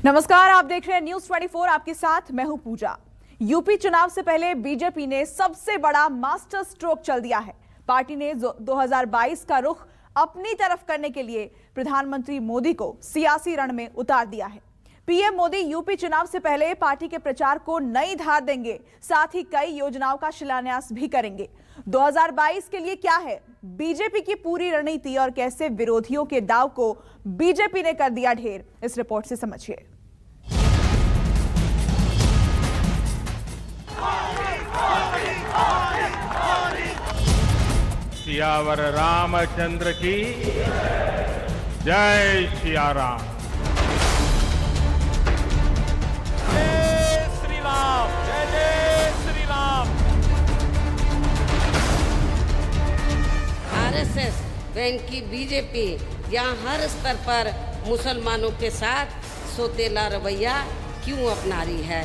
नमस्कार, आप देख रहे हैं न्यूज 24। आपके साथ मैं हूं पूजा। यूपी चुनाव से पहले बीजेपी ने सबसे बड़ा मास्टर स्ट्रोक चल दिया है। पार्टी ने 2022 का रुख अपनी तरफ करने के लिए प्रधानमंत्री मोदी को सियासी रण में उतार दिया है। पीएम मोदी यूपी चुनाव से पहले पार्टी के प्रचार को नई धार देंगे, साथ ही कई योजनाओं का शिलान्यास भी करेंगे। 2022 के लिए क्या है बीजेपी की पूरी रणनीति और कैसे विरोधियों के दाव को बीजेपी ने कर दिया ढेर, इस रिपोर्ट से समझिए। सियावर रामचंद्र की जय सिया राम। जय श्री राम, जय जय श्री राम। आरएसएस व इनकी बीजेपी यहाँ हर स्तर पर मुसलमानों के साथ सोतेला रवैया क्यों अपना रही है?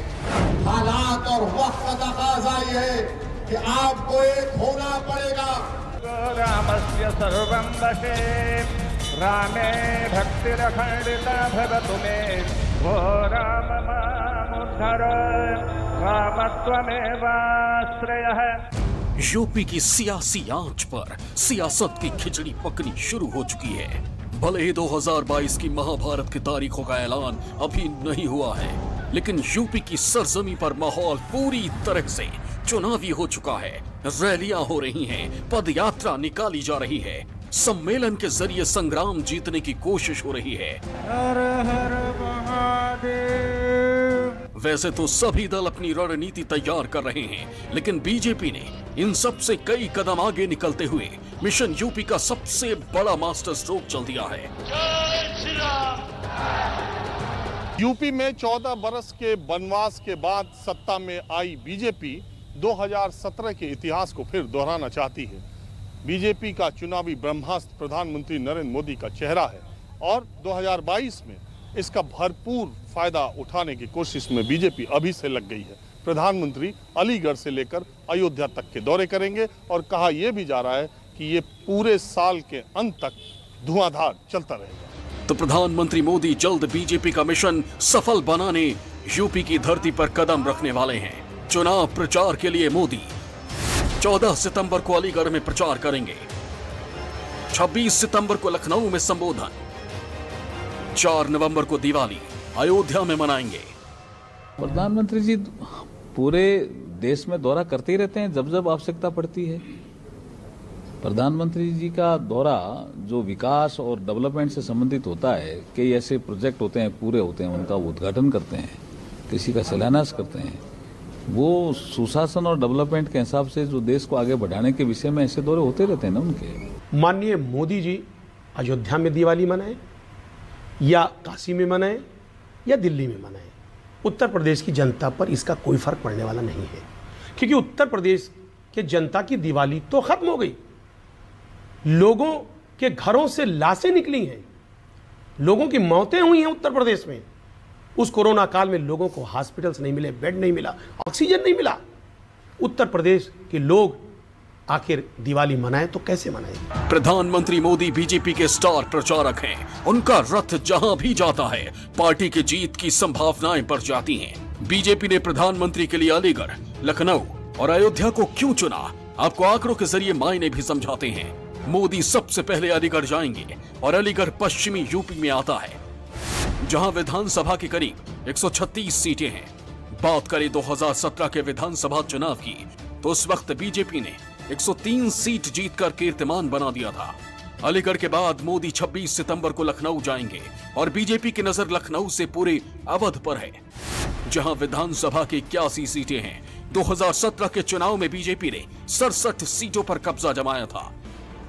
हालात और वक्त का तकाज़ा ये है कि आपको एक होना पड़ेगा। रामस्य सर्वं वशे रामे भक्तिरखण्डिता भवतु मे वो राम मामुद्धर रामत्वमेवाश्रयः। यूपी की सियासी आंच पर सियासत की खिचड़ी पकनी शुरू हो चुकी है। भले ही 2022 की महाभारत की तारीखों का ऐलान अभी नहीं हुआ है, लेकिन यूपी की सरजमी पर माहौल पूरी तरह से चुनावी हो चुका है। रैलियां हो रही हैं, पदयात्रा निकाली जा रही है, सम्मेलन के जरिए संग्राम जीतने की कोशिश हो रही है। हर हर महादेव। वैसे तो सभी दल अपनी रणनीति तैयार कर रहे हैं, लेकिन बीजेपी ने इन सब से कई कदम आगे निकलते हुए मिशन यूपी का सबसे बड़ा मास्टर स्ट्रोक चल दिया है। यूपी में 14 बरस के वनवास के बाद सत्ता में आई बीजेपी 2017 के इतिहास को फिर दोहराना चाहती है। बीजेपी का चुनावी ब्रह्मास्त्र प्रधानमंत्री नरेंद्र मोदी का चेहरा है और 2022 में इसका भरपूर फायदा उठाने की कोशिश में बीजेपी अभी से लग गई है। प्रधानमंत्री अलीगढ़ से लेकर अयोध्या तक के दौरे करेंगे और कहा यह भी जा रहा है कि ये पूरे साल के अंत तक धुआंधार चलता रहेगा। तो प्रधानमंत्री मोदी जल्द बीजेपी का मिशन सफल बनाने यूपी की धरती पर कदम रखने वाले हैं। चुनाव प्रचार के लिए मोदी 14 सितंबर को अलीगढ़ में प्रचार करेंगे, 26 सितंबर को लखनऊ में संबोधन, 4 नवंबर को दिवाली अयोध्या में मनाएंगे। प्रधानमंत्री जी पूरे देश में दौरा करते ही रहते हैं जब जब आवश्यकता पड़ती है। प्रधानमंत्री जी का दौरा जो विकास और डेवलपमेंट से संबंधित होता है, कई ऐसे प्रोजेक्ट होते हैं पूरे होते हैं, उनका उद्घाटन करते हैं, किसी का शिलान्यास करते हैं। वो सुशासन और डेवलपमेंट के हिसाब से जो देश को आगे बढ़ाने के विषय में ऐसे दौरे होते रहते हैं ना उनके। माननीय मोदी जी अयोध्या में दिवाली मनाएं या काशी में मनाएं या दिल्ली में मनाएं, उत्तर प्रदेश की जनता पर इसका कोई फर्क पड़ने वाला नहीं है, क्योंकि उत्तर प्रदेश के जनता की दिवाली तो खत्म हो गई। लोगों के घरों से लाशें निकली हैं, लोगों की मौतें हुई हैं उत्तर प्रदेश में। उस कोरोना काल में लोगों को हॉस्पिटल्स नहीं मिले, बेड नहीं मिला, ऑक्सीजन नहीं मिला। उत्तर प्रदेश के लोग आखिर दिवाली मनाएं तो कैसे मनाएं? प्रधानमंत्री मोदी बीजेपी के स्टार प्रचारक हैं। उनका रथ जहां भी जाता है पार्टी की जीत की संभावनाएं बढ़ जाती हैं। बीजेपी ने प्रधानमंत्री के लिए अलीगढ़, लखनऊ और अयोध्या को क्यों चुना, आपको आंकड़ों के जरिए मायने भी समझाते हैं। मोदी सबसे पहले अलीगढ़ जाएंगे और अलीगढ़ पश्चिमी यूपी में आता है, जहां विधानसभा की करीब 136 सीटें हैं। बात करें 2017 के विधानसभा चुनाव की, तो उस वक्त बीजेपी ने 103 सीट जीतकर कीर्तिमान बना दिया था। अलीगढ़ के बाद मोदी 26 सितंबर को लखनऊ जाएंगे और बीजेपी की नजर लखनऊ से पूरे अवध पर है, जहां विधानसभा की 81 सीटें हैं। 2017 के चुनाव में बीजेपी ने 67 सीटों पर कब्जा जमाया था।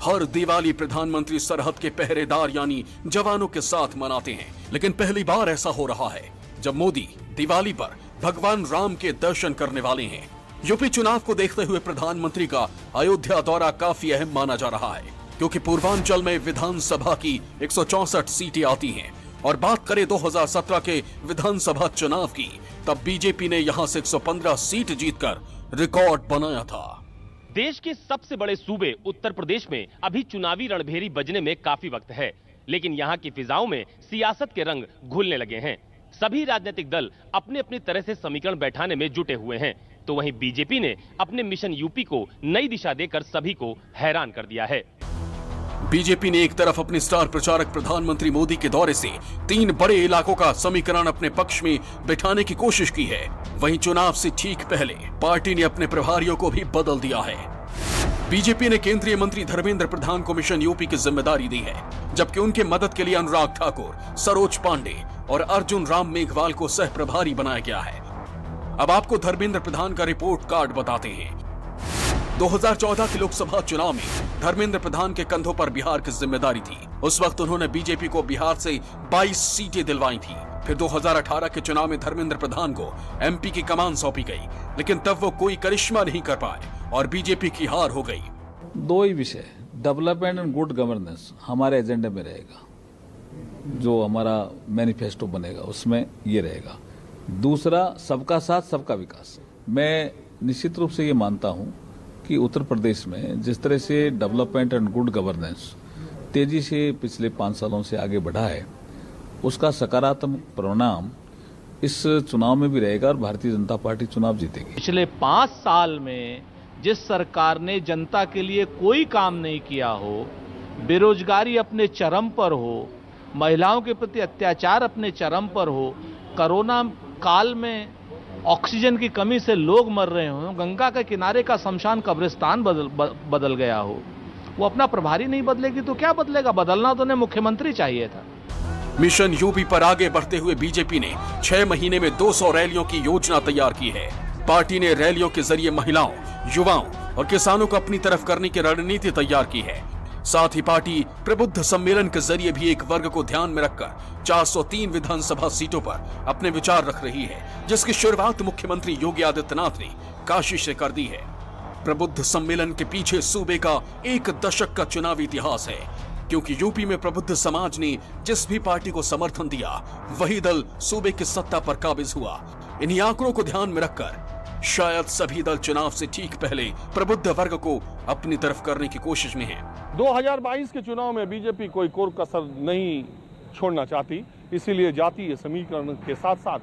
हर दिवाली प्रधानमंत्री सरहद के पहरेदार यानी जवानों के साथ मनाते हैं, लेकिन पहली बार ऐसा हो रहा है जब मोदी दिवाली पर भगवान राम के दर्शन करने वाले हैं। यूपी चुनाव को देखते हुए प्रधानमंत्री का अयोध्या दौरा काफी अहम माना जा रहा है, क्योंकि पूर्वांचल में विधानसभा की 164 सीटें आती हैं। और बात करें 2017 के विधानसभा चुनाव की, तब बीजेपी ने यहां से 115 सीट जीतकर रिकॉर्ड बनाया था। देश के सबसे बड़े सूबे उत्तर प्रदेश में अभी चुनावी रणभेरी बजने में काफी वक्त है, लेकिन यहाँ की फिजाओं में सियासत के रंग घुलने लगे हैं। सभी राजनीतिक दल अपने अपनी तरह से समीकरण बैठाने में जुटे हुए हैं, तो वहीं बीजेपी ने अपने मिशन यूपी को नई दिशा देकर सभी को हैरान कर दिया है। बीजेपी ने एक तरफ अपने स्टार प्रचारक प्रधानमंत्री मोदी के दौरे से 3 बड़े इलाकों का समीकरण अपने पक्ष में बिठाने की कोशिश की है, वहीं चुनाव से ठीक पहले पार्टी ने अपने प्रभारियों को भी बदल दिया है। बीजेपी ने केंद्रीय मंत्री धर्मेंद्र प्रधान को मिशन यूपी की जिम्मेदारी दी है, जबकि उनके मदद के लिए अनुराग ठाकुर, सरोज पांडे और अर्जुन राम मेघवाल को सह प्रभारी बनाया गया है। अब आपको धर्मेंद्र प्रधान का रिपोर्ट कार्ड बताते हैं। 2014 के लोकसभा चुनाव में धर्मेंद्र प्रधान के कंधों पर बिहार की जिम्मेदारी थी। उस वक्त उन्होंने बीजेपी को बिहार से 22 सीटें दिलवाई थी। फिर 2018 के चुनाव में धर्मेंद्र प्रधान को एमपी की कमान सौंपी गई, लेकिन तब वो कोई करिश्मा नहीं कर पाए और बीजेपी की हार हो गई। 2 ही विषय, डेवलपमेंट एंड गुड गवर्नेंस हमारे एजेंडे में रहेगा, जो हमारा मैनिफेस्टो बनेगा उसमें ये रहेगा। दूसरा, सबका साथ सबका विकास। मैं निश्चित रूप से ये मानता हूँ कि उत्तर प्रदेश में जिस तरह से डेवलपमेंट एंड गुड गवर्नेंस तेजी से पिछले 5 सालों से आगे बढ़ा है, उसका सकारात्मक परिणाम इस चुनाव में भी रहेगा और भारतीय जनता पार्टी चुनाव जीतेगी। पिछले 5 साल में जिस सरकार ने जनता के लिए कोई काम नहीं किया हो, बेरोजगारी अपने चरम पर हो, महिलाओं के प्रति अत्याचार अपने चरम पर हो, कोरोना काल में ऑक्सीजन की कमी से लोग मर रहे हों, गंगा के किनारे का शमशान कब्रिस्तान बदल गया हो, वो अपना प्रभारी नहीं बदलेगी तो क्या बदलेगा? बदलना तो उन्हें मुख्यमंत्री चाहिए था। मिशन यूपी पर आगे बढ़ते हुए बीजेपी ने 6 महीने में 200 रैलियों की योजना तैयार की है। पार्टी ने रैलियों के जरिए महिलाओं, युवाओं और किसानों को अपनी तरफ करने की रणनीति तैयार की है। साथ ही पार्टी प्रबुद्ध सम्मेलन के जरिए भी एक वर्ग को ध्यान में रखकर 403 विधानसभा सीटों पर अपने विचार रख रही है, जिसकी शुरुआत मुख्यमंत्री योगी आदित्यनाथ ने काशी से कर दी है। प्रबुद्ध सम्मेलन के पीछे सूबे का 1 दशक का चुनावी इतिहास है, क्योंकि यूपी में प्रबुद्ध समाज ने जिस भी पार्टी को समर्थन दिया, वही दल सूबे की सत्ता पर काबिज हुआ। इन्हीं आंकड़ों को ध्यान में रखकर शायद सभी दल चुनाव से ठीक पहले प्रबुद्ध वर्ग को अपनी तरफ करने की कोशिश में हैं। 2022 के चुनाव में बीजेपी कोई कोर कसर नहीं छोड़ना चाहती, इसीलिए जातीय समीकरण के साथ साथ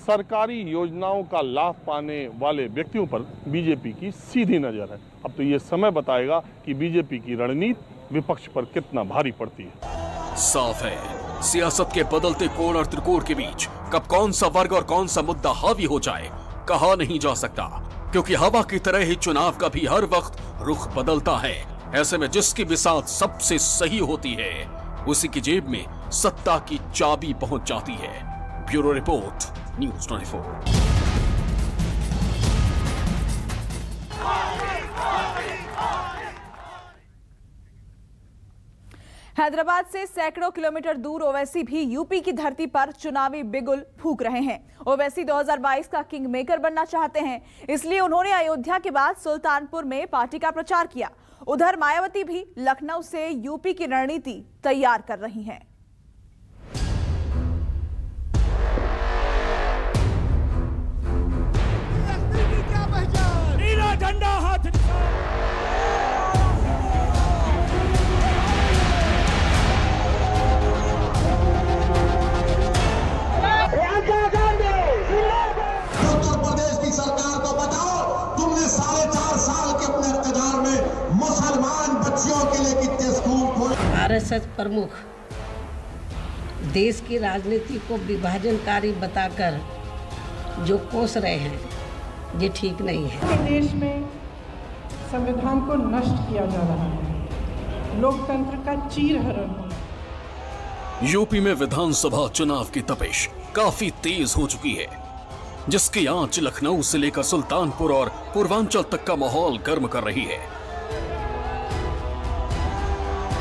सरकारी योजनाओं का लाभ पाने वाले व्यक्तियों पर बीजेपी की सीधी नजर है। अब तो ये समय बताएगा कि बीजेपी की रणनीति विपक्ष पर कितना भारी पड़ती है। साफ है, सियासत के बदलते कोण और त्रिकोण के बीच कब कौन सा वर्ग और कौन सा मुद्दा हावी हो जाए कहा नहीं जा सकता, क्योंकि हवा की तरह ही चुनाव का भी हर वक्त रुख बदलता है। ऐसे में जिसकी बिसात सबसे सही होती है, उसी की जेब में सत्ता की चाबी पहुंच जाती है। Bureau report, news 24। हैदराबाद से सैकड़ों किलोमीटर दूर ओवैसी भी यूपी की धरती पर चुनावी बिगुल फूंक रहे हैं। ओवैसी 2022 का किंग मेकर बनना चाहते हैं, इसलिए उन्होंने अयोध्या के बाद सुल्तानपुर में पार्टी का प्रचार किया। उधर मायावती भी लखनऊ से यूपी की रणनीति तैयार कर रही हैं। झंडा हाथ उत्तर प्रदेश की सरकार को बताओ, तुमने 4.5 साल के अपने इक़्तिदार में मुसलमान बच्चियों के लिए कितने स्कूल खोले। आरएसएस प्रमुख देश की राजनीति को विभाजनकारी बताकर जो कोस रहे हैं, ये ठीक नहीं है। देश में संविधान को नष्ट किया जा रहा है, लोकतंत्र का चीरहरण हो। यूपी में विधानसभा चुनाव की तपिश काफी तेज हो चुकी है, जिसकी आंच लखनऊ से लेकर सुल्तानपुर और पूर्वांचल तक का माहौल गर्म कर रही है।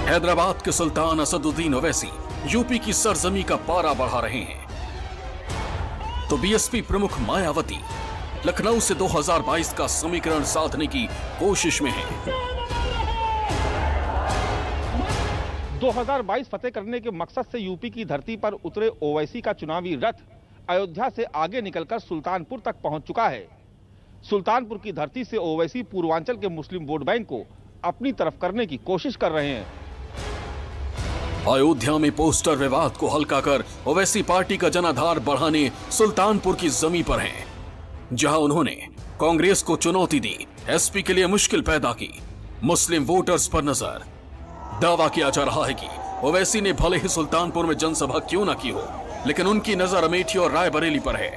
हैदराबाद के सुल्तान असदुद्दीन ओवैसी यूपी की सरजमी का पारा बढ़ा रहे हैं, तो बीएसपी प्रमुख मायावती लखनऊ से 2022 का समीकरण साधने की कोशिश में है। 2022 फतेह करने के मकसद से यूपी की धरती पर उतरे ओवैसी का चुनावी रथ अयोध्या से आगे निकलकर सुल्तानपुर तक पहुंच चुका है। सुल्तानपुर की धरती से ओवैसी पूर्वांचल के मुस्लिम वोट बैंक को अपनी तरफ करने की कोशिश कर रहे हैं। अयोध्या में पोस्टर विवाद को हल्का कर ओवैसी पार्टी का जनाधार बढ़ाने सुल्तानपुर की जमीन पर हैं, जहां उन्होंने कांग्रेस को चुनौती दी, एसपी के लिए मुश्किल पैदा की। मुस्लिम वोटर्स पर नजर। दावा किया जा रहा है कि ओवैसी ने भले ही सुल्तानपुर में जनसभा क्यों न की हो, लेकिन उनकी नजर अमेठी और रायबरेली पर है।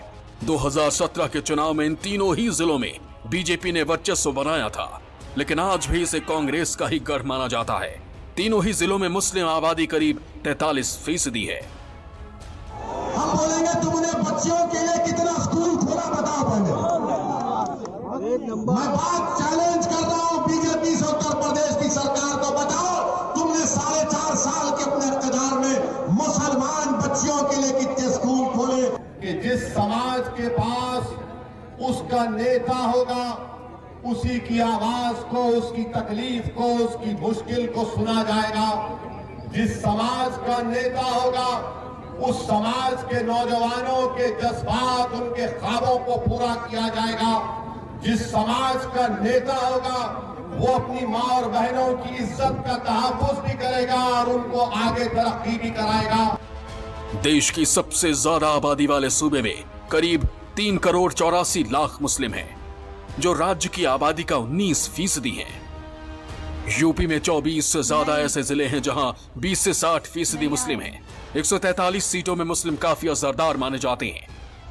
2017 के चुनाव में इन तीनों ही जिलों में बीजेपी ने वर्चस्व बनाया था, लेकिन आज भी इसे कांग्रेस का ही गढ़ माना जाता है। तीनों ही जिलों में मुस्लिम आबादी करीब 43% है। हम बोलेंगे तुमने बच्चियों के लिए कितना स्कूल खोला बताओ पहले। मैं बात चैलेंज कर रहा हूं बीजेपी से, उत्तर प्रदेश की सरकार को बताओ तुमने 4.5 साल के अपने इक़्तिदार में मुसलमान बच्चियों के लिए कितने स्कूल खोले। कि जिस समाज के पास उसका नेता होगा, उसी की आवाज को, उसकी तकलीफ को, उसकी मुश्किल को सुना जाएगा। जिस समाज का नेता होगा, उस समाज के नौजवानों के जज्बात, उनके ख्वाबों को पूरा किया जाएगा। जिस समाज का नेता होगा, वो अपनी माँ और बहनों की इज्जत का तहफ्फुज़ भी करेगा और उनको आगे तरक्की भी कराएगा। देश की सबसे ज्यादा आबादी वाले सूबे में करीब 3 करोड़ 84 लाख मुस्लिम हैं, जो राज्य की आबादी का 19% है। यूपी में 24 से ज्यादा ऐसे जिले हैं जहां 20 से 60% मुस्लिम हैं। 143 सीटों में मुस्लिम काफी असरदार माने जाते हैं।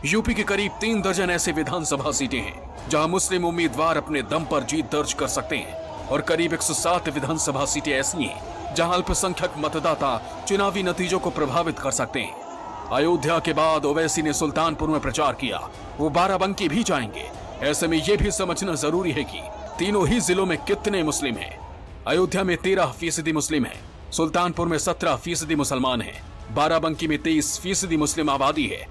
यूपी के करीब 3 दर्जन ऐसे विधानसभा सीटें हैं जहां मुस्लिम उम्मीदवार अपने दम पर जीत दर्ज कर सकते हैं, और करीब 107 विधानसभा सीटें ऐसी हैं जहां अल्पसंख्यक मतदाता चुनावी नतीजों को प्रभावित कर सकते हैं। अयोध्या के बाद ओवैसी ने सुल्तानपुर में प्रचार किया, वो बाराबंकी भी जाएंगे। ऐसे में यह भी समझना जरूरी है कि तीनों ही जिलों में कितने मुस्लिम हैं। अयोध्या में 13% मुस्लिम हैं, सुल्तानपुर में 17% मुसलमान हैं, बाराबंकी में 23% मुस्लिम आबादी है।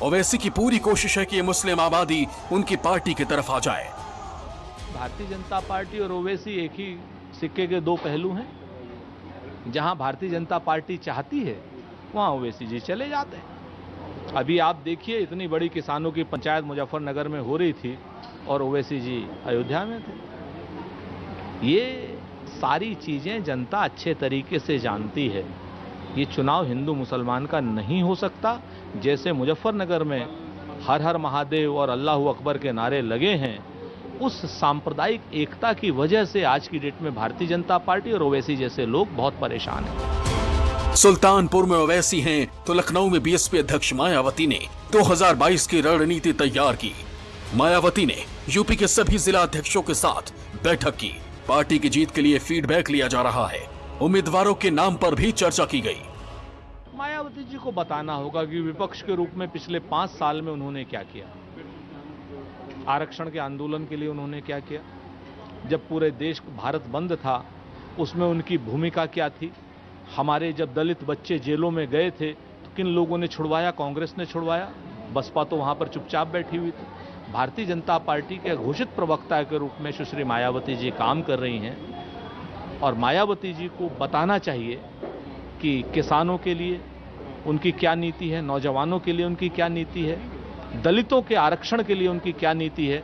ओवैसी की पूरी कोशिश है कि ये मुस्लिम आबादी उनकी पार्टी की तरफ आ जाए। भारतीय जनता पार्टी और ओवैसी एक ही सिक्के के दो पहलू हैं। जहां भारतीय जनता पार्टी चाहती है वहां ओवैसी जी चले जाते हैं। अभी आप देखिए, इतनी बड़ी किसानों की पंचायत मुजफ्फरनगर में हो रही थी और ओवैसी जी अयोध्या में थे। ये सारी चीजें जनता अच्छे तरीके से जानती है। ये चुनाव हिंदू मुसलमान का नहीं हो सकता। जैसे मुजफ्फरनगर में हर हर महादेव और अल्लाह अकबर के नारे लगे हैं, उस सांप्रदायिक एकता की वजह से आज की डेट में भारतीय जनता पार्टी और ओवैसी जैसे लोग बहुत परेशान हैं। सुल्तानपुर में ओवैसी हैं तो लखनऊ में बीएसपी अध्यक्ष मायावती ने 2022 की रणनीति तैयार की। मायावती ने यूपी के सभी जिला अध्यक्षों के साथ बैठक की। पार्टी की जीत के लिए फीडबैक लिया जा रहा है। उम्मीदवारों के नाम पर भी चर्चा की गई। मायावती जी को बताना होगा कि विपक्ष के रूप में पिछले 5 साल में उन्होंने क्या किया, आरक्षण के आंदोलन के लिए उन्होंने क्या किया, जब पूरे देश भारत बंद था उसमें उनकी भूमिका क्या थी, हमारे जब दलित बच्चे जेलों में गए थे तो किन लोगों ने छुड़वाया, कांग्रेस ने छुड़वाया, बसपा तो वहां पर चुपचाप बैठी हुई थी। भारतीय जनता पार्टी के घोषित प्रवक्ता के रूप में सुश्री मायावती जी काम कर रही हैं और मायावती जी को बताना चाहिए कि किसानों के लिए उनकी क्या नीति है, नौजवानों के लिए उनकी क्या नीति है, दलितों के आरक्षण के लिए उनकी क्या नीति है।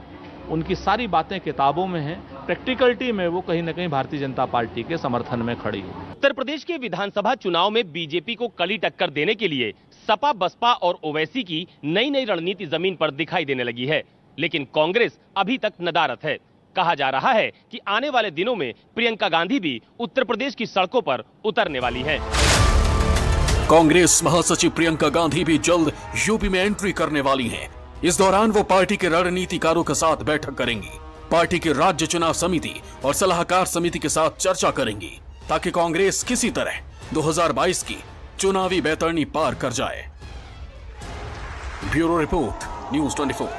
उनकी सारी बातें किताबों में हैं, प्रैक्टिकलिटी में वो कहीं न कहीं भारतीय जनता पार्टी के समर्थन में खड़ी है। उत्तर प्रदेश के विधानसभा चुनाव में बीजेपी को कड़ी टक्कर देने के लिए सपा, बसपा और ओवैसी की नई नई रणनीति जमीन पर दिखाई देने लगी है, लेकिन कांग्रेस अभी तक नदारद है। कहा जा रहा है कि आने वाले दिनों में प्रियंका गांधी भी उत्तर प्रदेश की सड़कों पर उतरने वाली है। कांग्रेस महासचिव प्रियंका गांधी भी जल्द यूपी में एंट्री करने वाली हैं। इस दौरान वो पार्टी के रणनीतिकारों के साथ बैठक करेंगी। पार्टी की राज्य चुनाव समिति और सलाहकार समिति के साथ चर्चा करेंगी ताकि कांग्रेस किसी तरह 2022 की चुनावी बैतरणी पार कर जाए। Bureau report, news 24।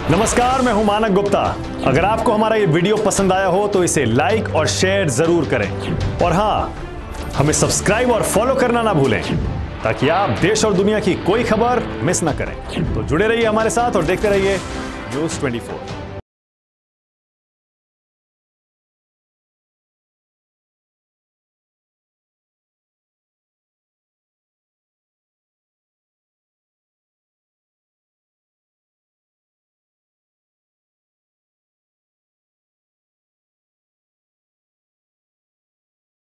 नमस्कार, मैं हूं मानक गुप्ता। अगर आपको हमारा ये वीडियो पसंद आया हो तो इसे लाइक और शेयर जरूर करें, और हां, हमें सब्सक्राइब और फॉलो करना ना भूलें ताकि आप देश और दुनिया की कोई खबर मिस ना करें। तो जुड़े रहिए हमारे साथ और देखते रहिए न्यूज़ 24।